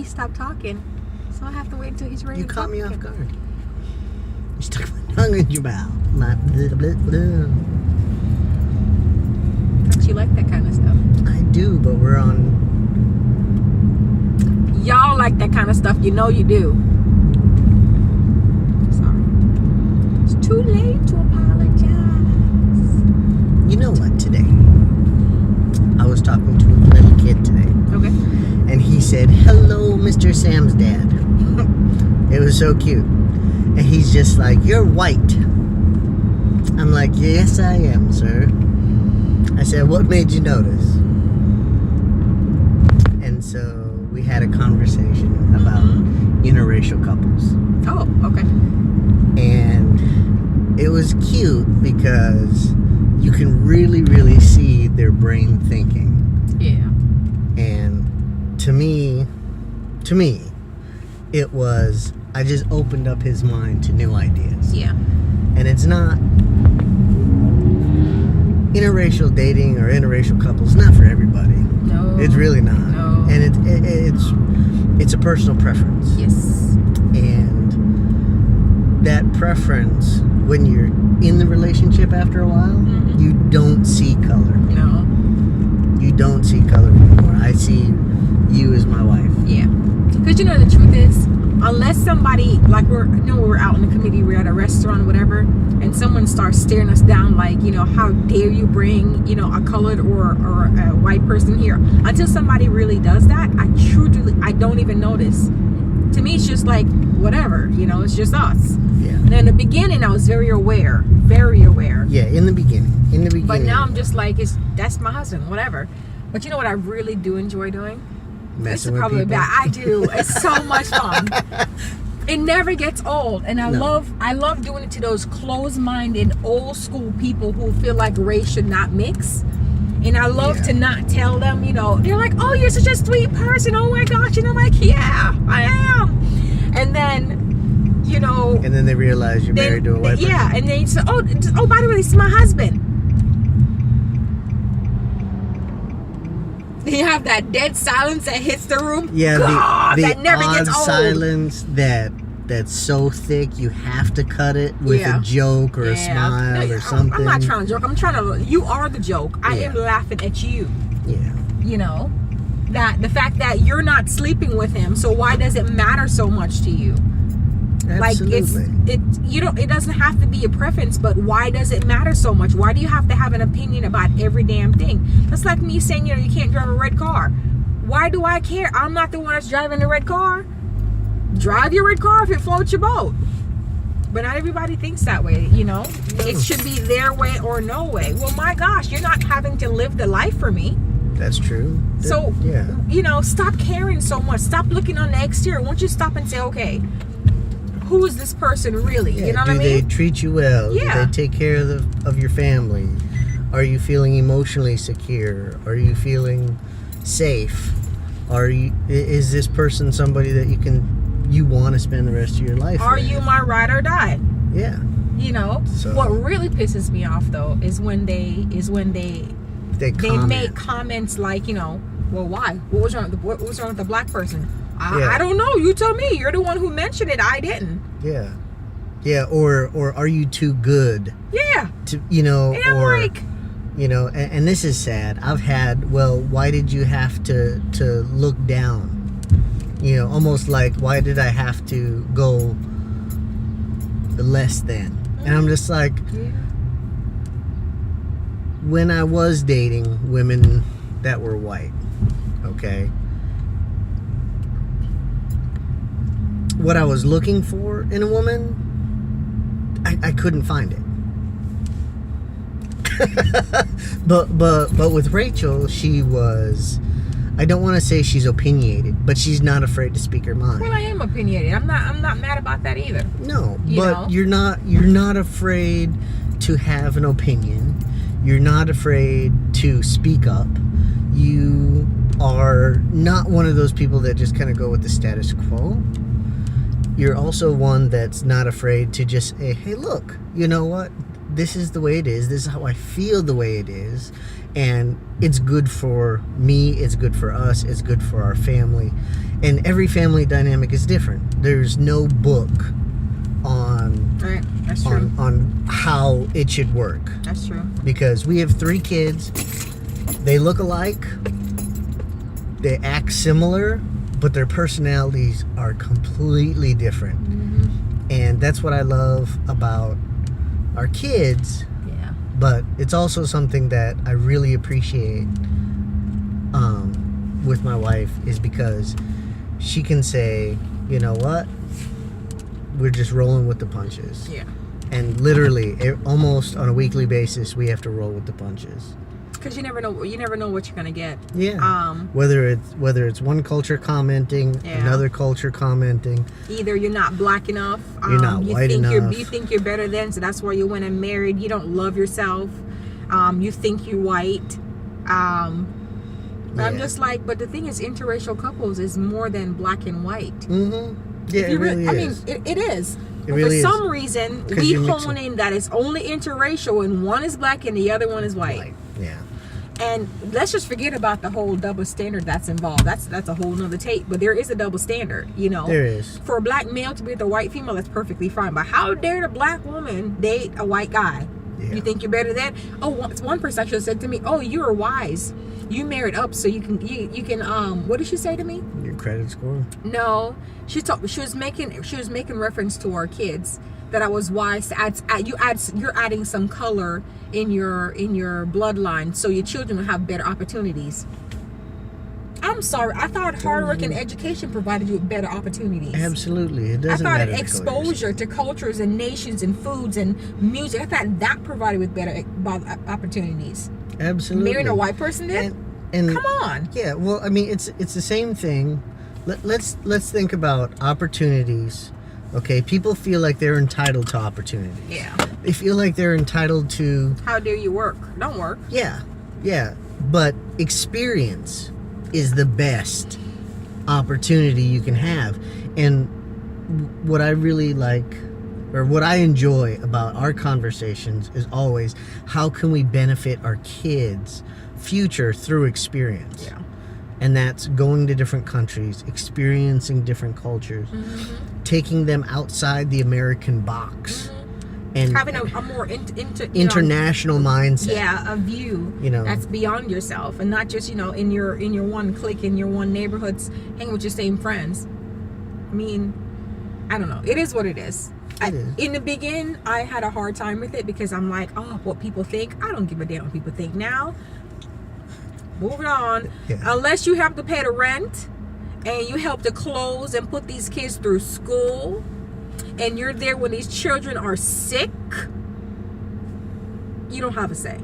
he stopped talking, so I have to wait until he's ready. You to caught talk me off again. guard. You stuck my tongue in your mouth. My blah, blah, blah. Don't you like that kind of stuff? I do, but we're on. Y'all like that kind of stuff. You know you do. Sorry. It's too late to apologize. You know what? Today, I was talking to a little kid today. Okay. And he said, "Hello, Mr. Sam's dad." It was so cute. And he's just like, "You're white." I'm like, "Yes, I am, sir." I said, "What made you notice?" And so we had a conversation about interracial couples. Oh, okay. And it was cute because you can really, really see their brain thinking. Yeah. And to me, it was, I just opened up his mind to new ideas. Yeah. And it's not, interracial dating or interracial couples, not for everybody. No. It's really not. No. And it's a personal preference. Yes. And that preference, when you're in the relationship after a while, you don't see color. No. You don't see color anymore. I see you as my wife. Yeah. Because you know the truth is, unless somebody, like we're out in the community, we're at a restaurant or whatever, and someone starts staring us down like, how dare you bring, a colored or a white person here. Until somebody really does that, I don't even notice. To me, it's just like, whatever, it's just us. Yeah. And in the beginning, I was very aware. Yeah, in the beginning. But now I'm just like, that's my husband, whatever. But you know what I really do enjoy doing? Messing with probably people. bad. I do. It's so much fun. It never gets old, and I love doing it to those closed-minded, old-school people who feel like race should not mix. And I love to not tell them, they're like, "Oh, you're such a sweet person. Oh my gosh," and I'm like, "Yeah, I am." And then, and then they realize you're married to a white person. Yeah, and they say, "Oh, by the way, this is my husband." You have that dead silence that hits the room. Yeah, God, the that never gets old. silence that's so thick you have to cut it with a joke or a smile or something. I'm not trying to joke. I'm trying to. You are the joke. I am laughing at you. Yeah. That the fact that you're not sleeping with him. So why does it matter so much to you? Absolutely. Like it doesn't have to be a preference, but why does it matter so much? Why do you have to have an opinion about every damn thing? That's like me saying, you can't drive a red car. Why do I care? I'm not the one that's driving the red car. Drive your red car if it floats your boat. But not everybody thinks that way, No. It should be their way or no way. Well, my gosh, you're not having to live the life for me. That's true. So, stop caring so much. Stop looking on the exterior. Won't you stop and say, okay, who is this person really? Yeah, you know what I mean? Do they treat you well? Yeah. Do they take care of your family? Are you feeling emotionally secure? Are you feeling safe? Is this person somebody that you want to spend the rest of your life with? Are you my ride or die? Yeah. So, what really pisses me off though is when they make comments like, well, why? What was wrong with the black person? I don't know. You tell me. You're the one who mentioned it. I didn't. Yeah. Yeah. Or are you too good? Yeah. To and I'm like, and this is sad. I've had, why did you have to look down? Almost like, why did I have to go less than? And I'm just like, when I was dating women that were white, okay, what I was looking for in a woman, I couldn't find it. but with Rachel, she was, I don't want to say she's opinionated, but she's not afraid to speak her mind. Well, I am opinionated. I'm not mad about that either. No, you're not afraid to have an opinion. You're not afraid to speak up. You are not one of those people that just kind of go with the status quo. You're also one that's not afraid to just say, hey, look, you know what? This is the way it is. This is how I feel the way it is. And it's good for me. It's good for us. It's good for our family. And every family dynamic is different. There's no book on Right. That's true. on how it should work. That's true. Because we have 3 kids. They look alike. They act similar, but their personalities are completely different. Mm-hmm. And that's what I love about our kids. Yeah. But it's also something that I really appreciate with my wife, is because she can say, you know what, we're just rolling with the punches. Yeah. And literally, almost on a weekly basis, we have to roll with the punches. Because you never know. You never know what you're gonna get. Yeah. Whether it's one culture commenting, another culture commenting. Either you're not black enough. You're not white enough. You think you're better than, so that's why you went and married. You don't love yourself. You think you're white. I'm just like, but the thing is, interracial couples is more than black and white. Mm-hmm. Yeah, it really is. I mean, it is. It really for is. some reason, we hone in that it's only interracial and one is black and the other one is white. Yeah. And let's just forget about the whole double standard that's involved. That's a whole nother tape. But there is a double standard, you know. There is. For a black male to be with a white female, that's perfectly fine. But how dare a black woman date a white guy? Yeah. You think you're better than? Oh, one person actually said to me, "Oh, you are wise. You married up so you can what did she say to me? Your credit score? No, she was making reference to our kids, that I was wise to you're adding some color in your bloodline so your children will have better opportunities. I'm sorry, I thought hard work and education provided you with better opportunities. Absolutely, it doesn't matter. I thought exposure to cultures and nations and foods and music, I thought that provided with better opportunities. Absolutely. Marrying a white person did? And come on. Yeah, well, I mean, it's the same thing. Let's think about opportunities. Okay, people feel like they're entitled to opportunities. Yeah. They feel like they're entitled to... How dare you work? Don't work. Yeah. But experience is the best opportunity you can have. And what I really like, or what I enjoy about our conversations, is always, how can we benefit our kids' future through experience? Yeah. And that's going to different countries, experiencing different cultures, taking them outside the American box, and having a more international mindset. Yeah, a view, you know, that's beyond yourself, and not just, you know, in your one clique, in your one neighborhoods, hanging with your same friends. I mean, I don't know. It is what it is. In the beginning, I had a hard time with it because I'm like, oh, what people think. I don't give a damn what people think now. Moving on. Yeah. Unless you have to pay the rent and you help to clothe and put these kids through school, and you're there when these children are sick, you don't have a say.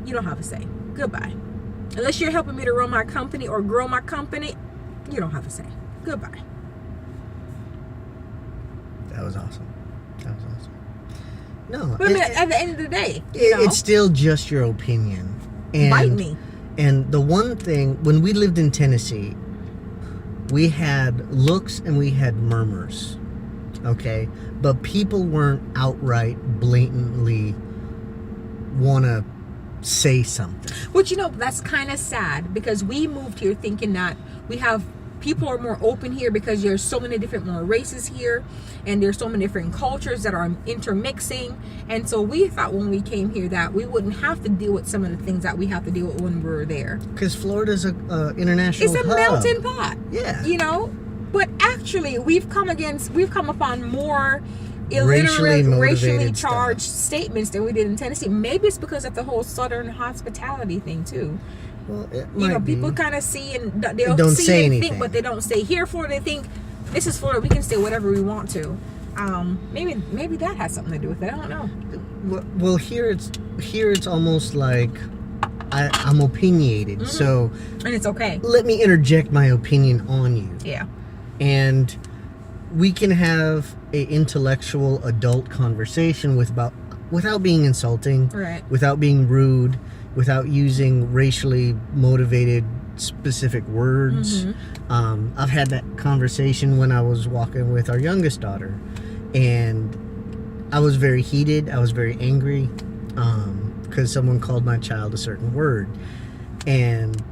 You don't have a say. Goodbye. Unless you're helping me to run my company or grow my company, you don't have a say. Goodbye. That was awesome. No, but at the end of the day, it's still just your opinion. And, bite me. And the one thing, when we lived in Tennessee, we had looks and we had murmurs, okay? But people weren't outright, blatantly want to say something. Which, you know, that's kind of sad, because we moved here thinking that people are more open here because there's so many different more races here, and there's so many different cultures that are intermixing. And so we thought when we came here that we wouldn't have to deal with some of the things that we have to deal with when we were there. Because Florida's a international hub. It's a melting pot. Yeah. You know? But actually, we've come upon more illiterate, racially charged statements than we did in Tennessee. Maybe it's because of the whole Southern hospitality thing too. Well, people kind of see and they'll don't see say and anything. think, but they don't say. Here, Florida, they think this is Florida. We can say whatever we want to. Maybe that has something to do with it. I don't know. Well, here it's almost like I'm opinionated, so and it's okay. Let me interject my opinion on you. Yeah. And we can have a intellectual adult conversation without being insulting, right? Without being rude, without using racially motivated specific words. I've had that conversation when I was walking with our youngest daughter, and I was very heated. I was very angry because someone called my child a certain word, and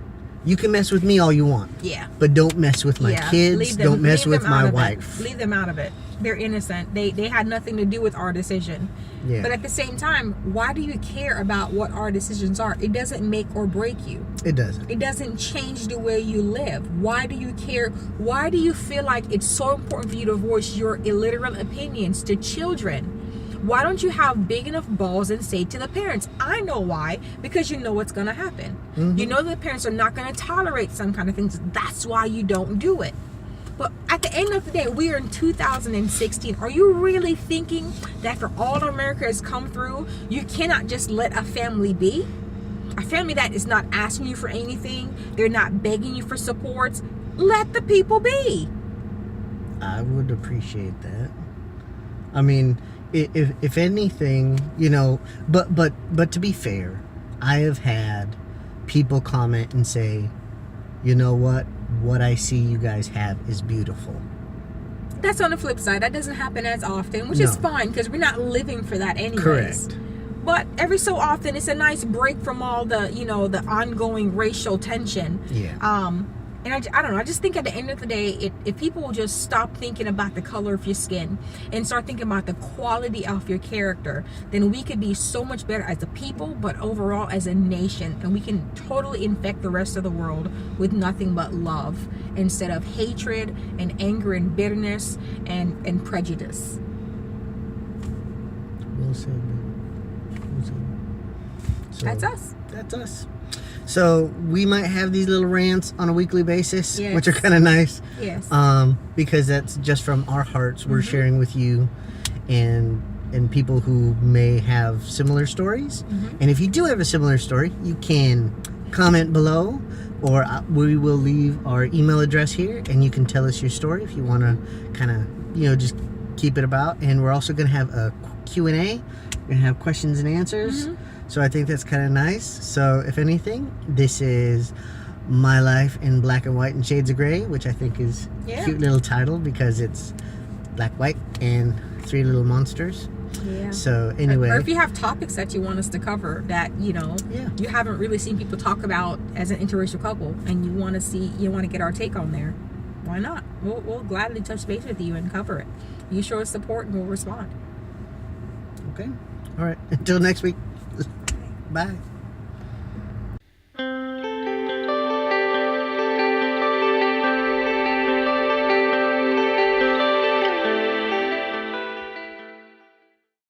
You can mess with me all you want, Yeah. but don't mess with my kids. Leave them- Don't mess leave with them my out of it. wife. Leave them out of it. They're innocent. They had nothing to do with our decision. Yeah. But at the same time, why do you care about what our decisions are? It doesn't make or break you. It doesn't. It doesn't change the way you live. Why do you care? Why do you feel like it's so important for you to voice your illiterate opinions to children? Why don't you have big enough balls and say to the parents? I know why. Because you know what's going to happen. Mm-hmm. You know that the parents are not going to tolerate some kind of things. That's why you don't do it. But at the end of the day, we are in 2016. Are you really thinking that after all America has come through, you cannot just let a family be? A family that is not asking you for anything. They're not begging you for supports. Let the people be. I would appreciate that. I mean, if anything, you know, but to be fair, I have had people comment and say, you know what I see you guys have is beautiful. That's on the flip side. That doesn't happen as often, which is fine because we're not living for that anyways. Correct. But every so often, it's a nice break from all the, you know, the ongoing racial tension. Yeah. And I don't know. I just think at the end of the day, if people will just stop thinking about the color of your skin and start thinking about the quality of your character, then we could be so much better as a people, but overall as a nation. And we can totally infect the rest of the world with nothing but love instead of hatred and anger and bitterness and prejudice. Well said, man. Well said. So, That's us. That's us. So we might have these little rants on a weekly basis, Yes. which are kind of nice. Yes. Because that's just from our hearts. We're Mm-hmm. sharing with you and people who may have similar stories. Mm-hmm. And if you do have a similar story, you can comment below, or we will leave our email address here, and you can tell us your story if you want to kind of, you know, just keep it about. And we're also going to have a Q&A. We're going to have questions and answers. Mm-hmm. So I think that's kind of nice. So if anything, this is My Life in Black and White and Shades of Gray, which I think is a cute little title because it's black, white, and three little monsters. Yeah. So anyway. Or if you have topics that you want us to cover that, you know, you haven't really seen people talk about as an interracial couple, and you want to get our take on there, why not? We'll gladly touch base with you and cover it. You show us support and we'll respond. Okay. All right. Until next week. Bye.